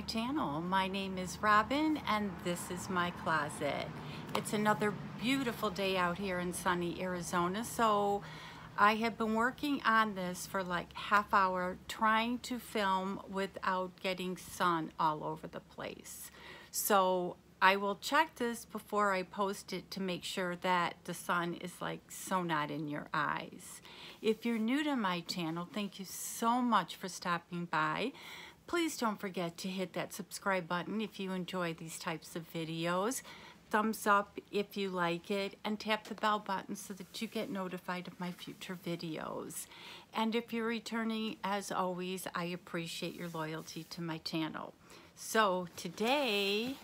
my channel. My name is Robin and this is my closet. It's another beautiful day out here in sunny Arizona, so I have been working on this for like half hour trying to film without getting sun all over the place. So I will check this before I post it to make sure that the sun is like so not in your eyes. If you're new to my channel, thank you so much for stopping by. Please don't forget to hit that subscribe button if you enjoy these types of videos. Thumbs up if you like it, and tap the bell button so that you get notified of my future videos. And if you're returning, as always, I appreciate your loyalty to my channel. So today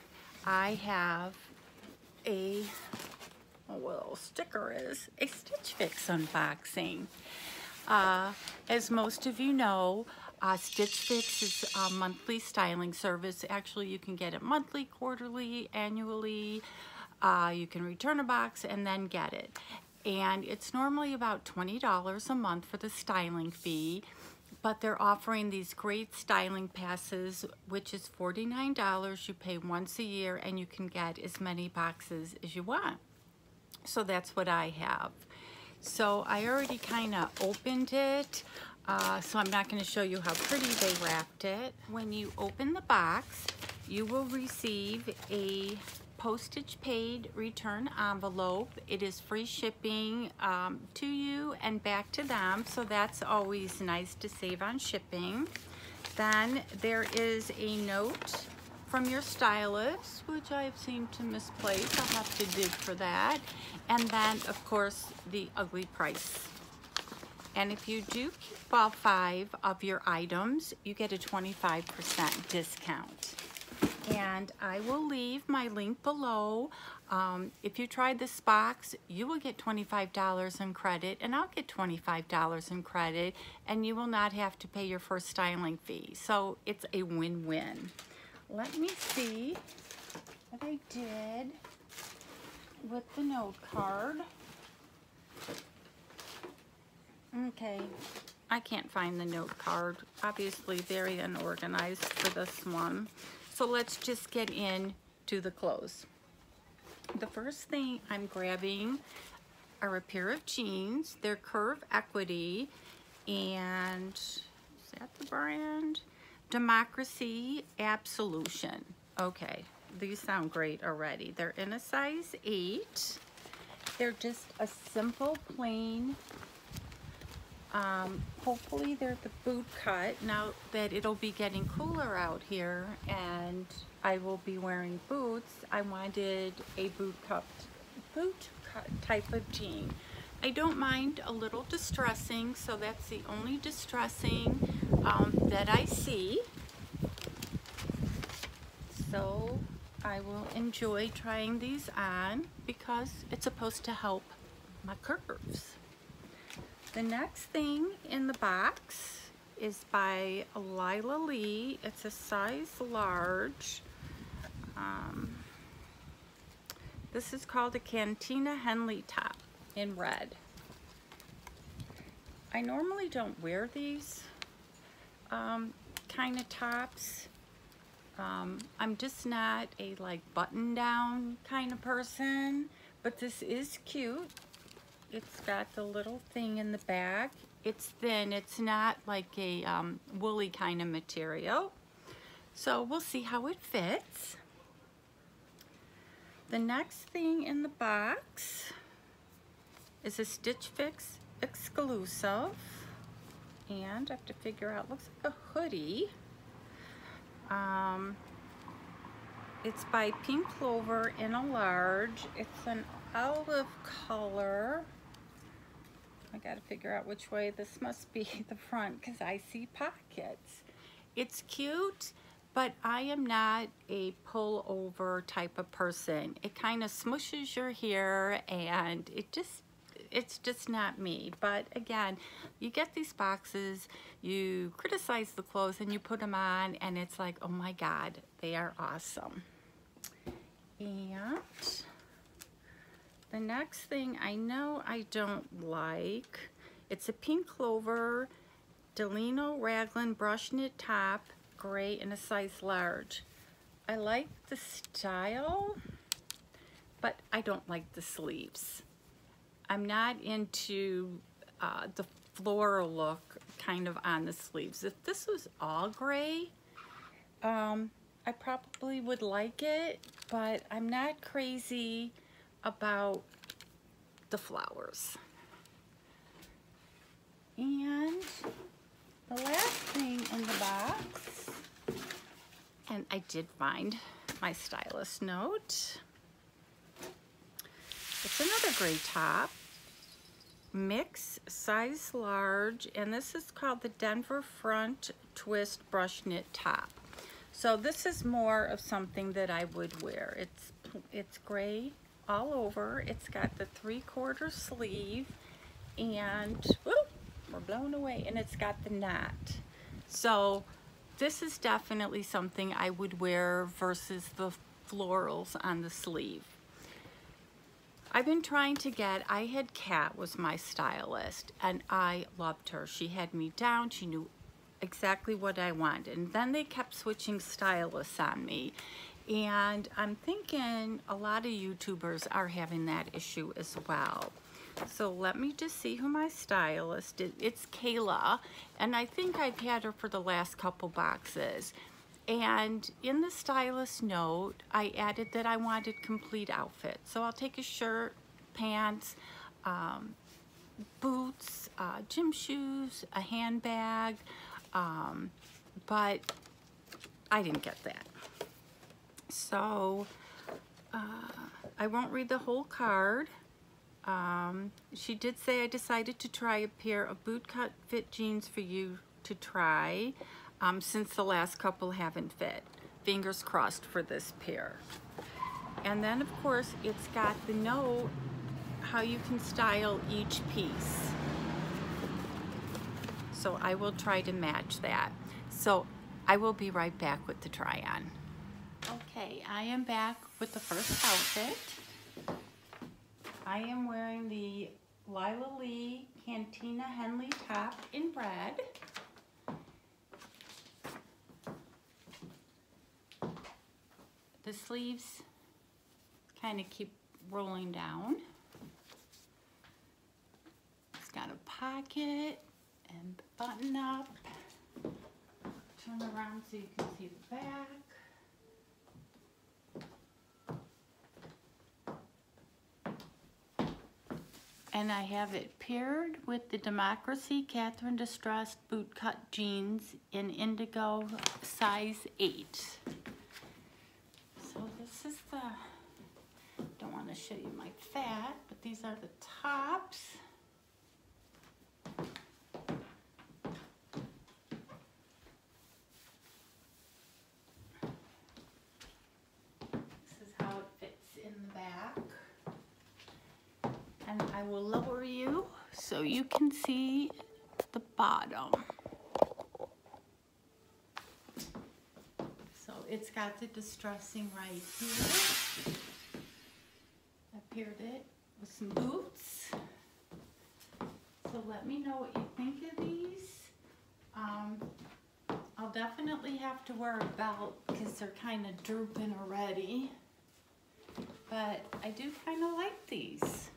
I have a little sticker is a Stitchfix unboxing. As most of you know, Stitchfix is a monthly styling service. Actually, you can get it monthly, quarterly, annually. You can return a box and then get it. And it's normally about $20 a month for the styling fee, but they're offering these great styling passes, which is $49. You pay once a year and you can get as many boxes as you want. So that's what I have. So I already kind of opened it. So I'm not going to show you how pretty they wrapped it. When you open the box, you will receive a postage paid return envelope. It is free shipping to you and back to them, so that's always nice to save on shipping. Then there is a note from your stylist, which I've seemed to misplace. I'll have to dig for that. And then, of course, the ugly price. And if you do keep all 5 of your items, you get a 25% discount. And I will leave my link below. If you try this box, you will get $25 in credit, and I'll get $25 in credit, and you will not have to pay your first styling fee. So it's a win-win. Let me see what I did with the note card. Okay, I can't find the note card. Obviously very unorganized for this one. So let's just get into the clothes. The first thing I'm grabbing are a pair of jeans. They're Curve Equity, and is that the brand? Democracy Absolution. Okay, these sound great already. They're in a size 8. They're just a simple plain, hopefully they're the boot cut. Now that it'll be getting cooler out here and I will be wearing boots, I wanted a boot cut type of jean. I don't mind a little distressing, so that's the only distressing that I see. So I will enjoy trying these on because it's supposed to help my curves. The next thing in the box is by Lila Lee. It's a size large. This is called a Cantina Henley top in red. I normally don't wear these kind of tops. I'm just not a like button down kind of person, but this is cute. It's got the little thing in the back. It's thin. It's not like a woolly kind of material. So we'll see how it fits. The next thing in the box is a Stitchfix exclusive. And I have to figure out, looks like a hoodie. It's by Pink Clover in a large. It's an olive color. I gotta figure out which way this must be the front because I see pockets. It's cute, but I am not a pullover type of person. It kind of smushes your hair and it's just not me. But again, you get these boxes, you criticize the clothes and you put them on and it's like, oh my God, they are awesome. And the next thing I know I don't like, it's a Pink Clover DELANO Raglan brush knit top gray in a size large. I like the style, but I don't like the sleeves. I'm not into the floral look kind of on the sleeves. If this was all gray, I probably would like it, but I'm not crazy about the flowers. And the last thing in the box, and I did find my stylist note. It's another gray top, mix, size large, and this is called the Denver Front Twist Brush Knit Top. So this is more of something that I would wear. It's gray all over. It's got the 3/4 sleeve, and whoop, we're blown away, and it's got the knot. So this is definitely something I would wear versus the florals on the sleeve. I've been trying to get, I had Kat was my stylist, and I loved her. She had me down. She knew exactly what I wanted. And then they kept switching stylists on me. And I'm thinking a lot of YouTubers are having that issue as well. So let me just see who my stylist is. It's Kayla, and I think I've had her for the last couple boxes. And in the stylist note, I added that I wanted complete outfit. So I'll take a shirt, pants, boots, gym shoes, a handbag, but I didn't get that. So I won't read the whole card. She did say, I decided to try a pair of bootcut fit jeans for you to try, since the last couple haven't fit. Fingers crossed for this pair. And then of course it's got the note how you can style each piece. So I will try to match that. So I will be right back with the try on. Okay, I am back with the first outfit. I am wearing the Lila Lee Cantina Henley top in red. The sleeves kind of keep rolling down. It's got a pocket and button up. Turn around so you can see the back. And I have it paired with the Democracy KATHRYN Distressed Bootcut Jeans in indigo size 8. So this is the, don't want to show you my fat, but these are the tops. This is how it fits in the back. And I will lower you so you can see the bottom. So it's got the distressing right here. I paired it with some boots. So let me know what you think of these. I'll definitely have to wear a belt because they're kind of drooping already. But I do kind of like these.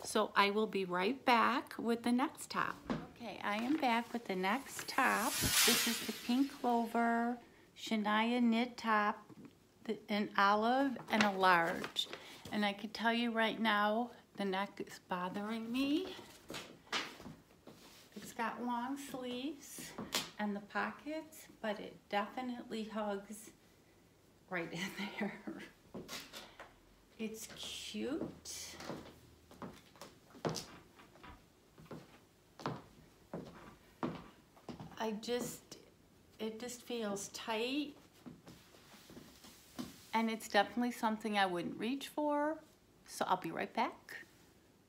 So I will be right back with the next top. Okay, I am back with the next top. This is the pink clover Shenaya knit top in olive and a large. And I can tell you right now, the neck is bothering me. It's got long sleeves and the pockets, but it definitely hugs right in there. It's cute. It just feels tight, and it's definitely something I wouldn't reach for, so I'll be right back.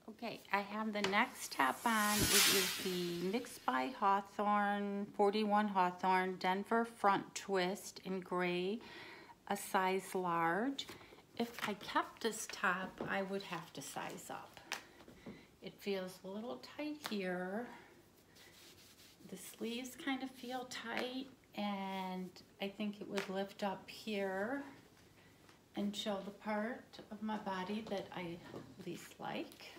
Okay, I have the next top on. It is the Mixed by Hawthorn, 41 Hawthorn Denver Front Twist in gray, a size large. If I kept this top, I would have to size up. It feels a little tight here. The sleeves kind of feel tight, and I think it would lift up here and show the part of my body that I least like.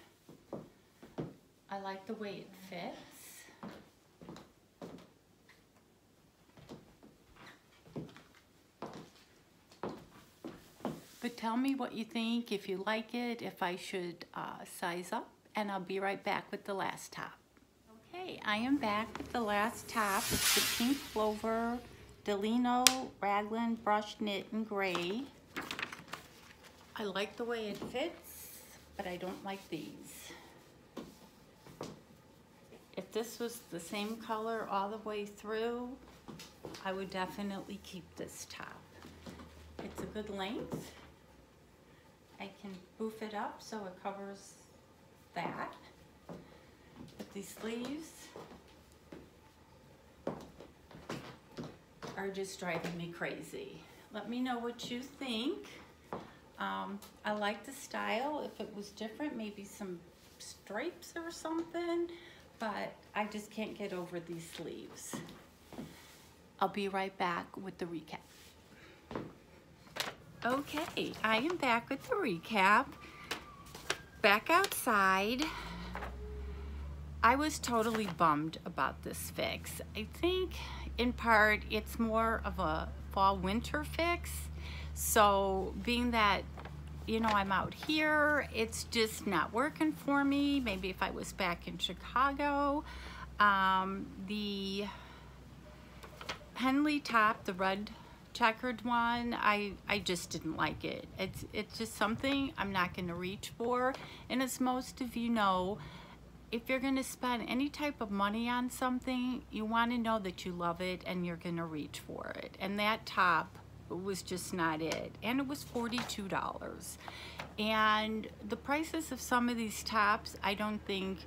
I like the way it fits. But tell me what you think, if you like it, if I should size up, and I'll be right back with the last top. Okay, I am back with the last top. It's the Pink Clover DELANO Raglan Brush Knit in Gray. I like the way it fits, but I don't like these. If this was the same color all the way through, I would definitely keep this top. It's a good length. I can boof it up so it covers that. But these sleeves are just driving me crazy. Let me know what you think. I like the style. If it was different, maybe some stripes or something, but I just can't get over these sleeves. I'll be right back with the recap. Okay, I am back with the recap. Back outside. I was totally bummed about this fix. I think in part it's more of a fall-winter fix. So being that, you know, I'm out here, it's just not working for me. Maybe if I was back in Chicago. The Henley top, the red checkered one, I just didn't like it. It's just something I'm not going to reach for. And as most of you know, if you're going to spend any type of money on something, you want to know that you love it and you're going to reach for it. And that top was just not it. And it was $42. And the prices of some of these tops, I don't think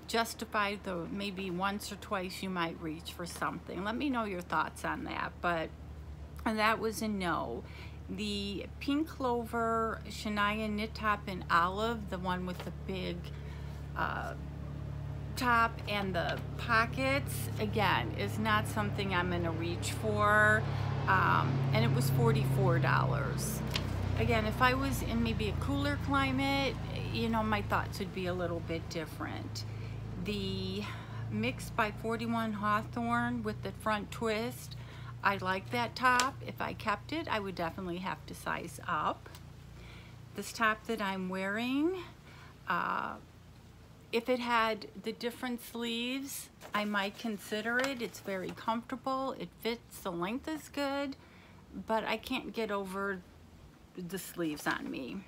justify the maybe once or twice you might reach for something. Let me know your thoughts on that. But that was a no. The Pink Clover SHENAYA knit top in olive, the one with the big top and the pockets, again, is not something I'm gonna reach for. And it was $44. Again, if I was in maybe a cooler climate, you know, my thoughts would be a little bit different. The Mix by 41 Hawthorn with the front twist, I like that top. If I kept it, I would definitely have to size up. This top that I'm wearing, if it had the different sleeves, I might consider it. It's very comfortable. It fits. The length is good, but I can't get over the sleeves on me.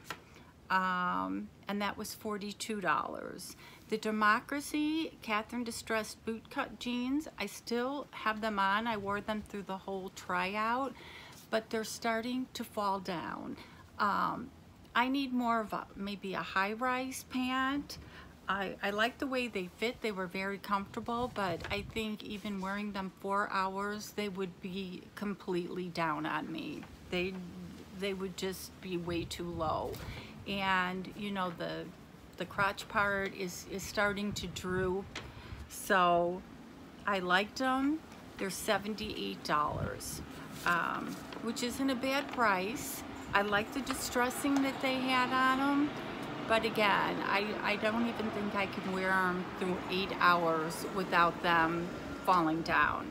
And that was $42. The Democracy KATHRYN Distressed Bootcut jeans, I still have them on. I wore them through the whole tryout, but they're starting to fall down. I need more of maybe a high-rise pant. I like the way they fit. They were very comfortable, but I think even wearing them 4 hours, they would be completely down on me. They would just be way too low. And you know, the crotch part is starting to droop. So I liked them. They're $78, which isn't a bad price. I like the distressing that they had on them. But again, I don't even think I can wear them through 8 hours without them falling down.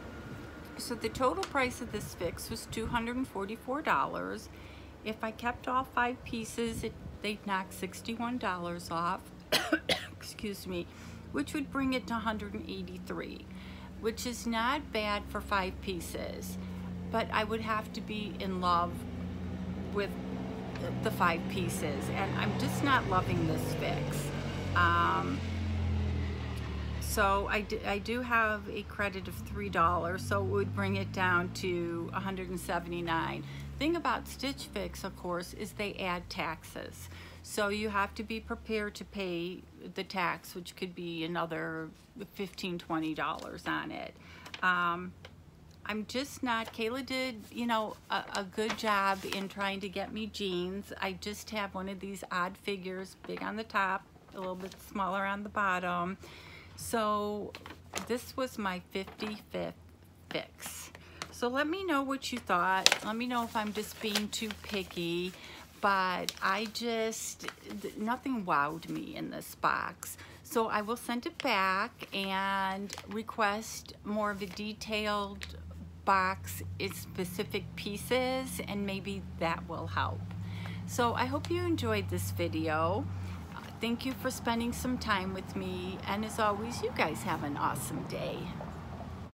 So the total price of this fix was $244. If I kept all 5 pieces, they'd knock $61 off, excuse me, which would bring it to $183, which is not bad for 5 pieces. But I would have to be in love with the 5 pieces, and I'm just not loving this fix. So I do have a credit of $3, so it would bring it down to $179. Thing about Stitchfix, of course, is they add taxes. So you have to be prepared to pay the tax, which could be another $15, $20 on it. I'm just not, Kayla did, you know, a good job in trying to get me jeans. I just have one of these odd figures, big on the top, a little bit smaller on the bottom. So this was my 55th fix. So let me know what you thought. Let me know if I'm just being too picky, but nothing wowed me in this box. So I will send it back and request more of a detailed box in specific pieces, and maybe that will help. So I hope you enjoyed this video. Thank you for spending some time with me, and as always, you guys have an awesome day.